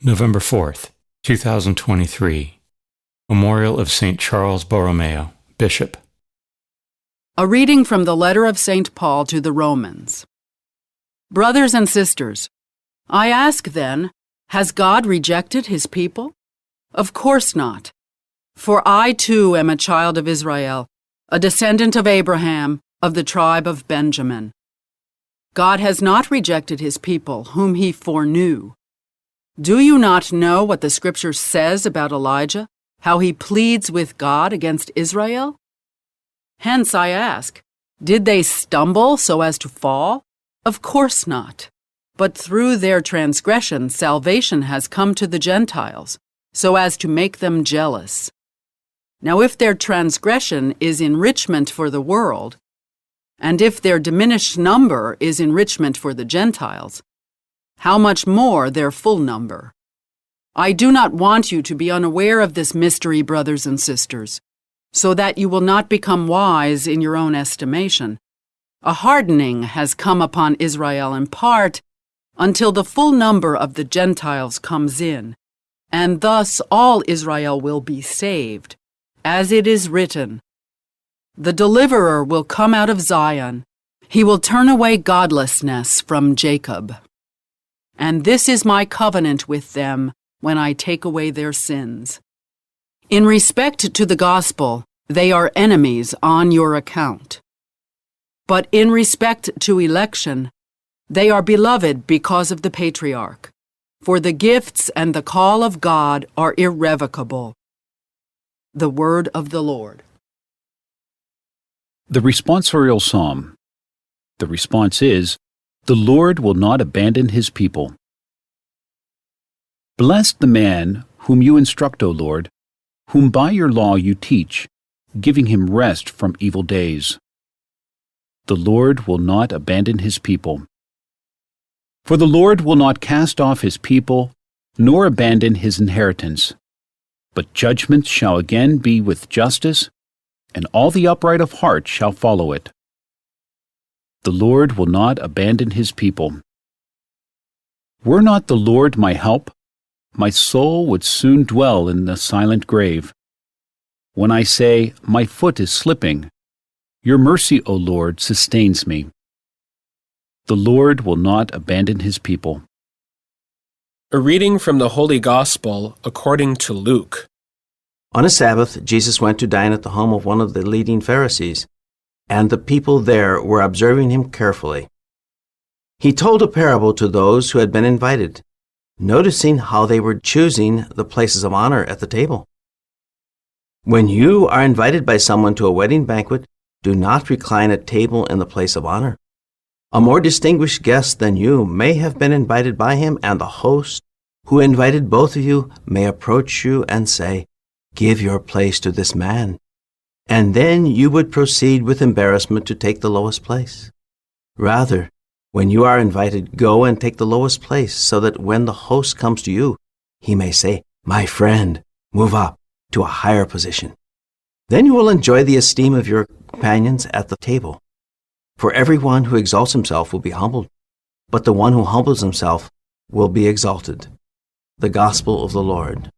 November 4th, 2023. Memorial of St. Charles Borromeo, Bishop. A reading from the letter of St. Paul to the Romans. Brothers and sisters, I ask then, has God rejected his people? Of course not. For I too am a child of Israel, a descendant of Abraham, of the tribe of Benjamin. God has not rejected his people, whom he foreknew. Do you not know what the Scripture says about Elijah, how he pleads with God against Israel? Hence I ask, did they stumble so as to fall? Of course not. But through their transgression salvation has come to the Gentiles, so as to make them jealous. Now if their transgression is enrichment for the world, and if their diminished number is enrichment for the Gentiles, how much more their full number? I do not want you to be unaware of this mystery, brothers and sisters, so that you will not become wise in your own estimation. A hardening has come upon Israel in part, until the full number of the Gentiles comes in, and thus all Israel will be saved, as it is written, "The deliverer will come out of Zion, he will turn away godlessness from Jacob. And this is my covenant with them when I take away their sins." In respect to the gospel, they are enemies on your account. But in respect to election, they are beloved because of the patriarch, for the gifts and the call of God are irrevocable. The word of the Lord. The responsorial psalm. The response is, "The Lord will not abandon his people." Blessed the man whom you instruct, O Lord, whom by your law you teach, giving him rest from evil days. The Lord will not abandon his people. For the Lord will not cast off his people, nor abandon his inheritance. But judgment shall again be with justice, and all the upright of heart shall follow it. The Lord will not abandon his people. Were not the Lord my help, my soul would soon dwell in the silent grave. When I say, my foot is slipping, your mercy, O Lord, sustains me. The Lord will not abandon his people. A reading from the Holy Gospel according to Luke. On a Sabbath, Jesus went to dine at the home of one of the leading Pharisees, and the people there were observing him carefully. He told a parable to those who had been invited, noticing how they were choosing the places of honor at the table. When you are invited by someone to a wedding banquet, do not recline at table in the place of honor. A more distinguished guest than you may have been invited by him, and the host, who invited both of you, may approach you and say, "Give your place to this man." And then you would proceed with embarrassment to take the lowest place. Rather, when you are invited, go and take the lowest place, so that when the host comes to you, he may say, "My friend, move up to a higher position." Then you will enjoy the esteem of your companions at the table. For everyone who exalts himself will be humbled, but the one who humbles himself will be exalted. The Gospel of the Lord.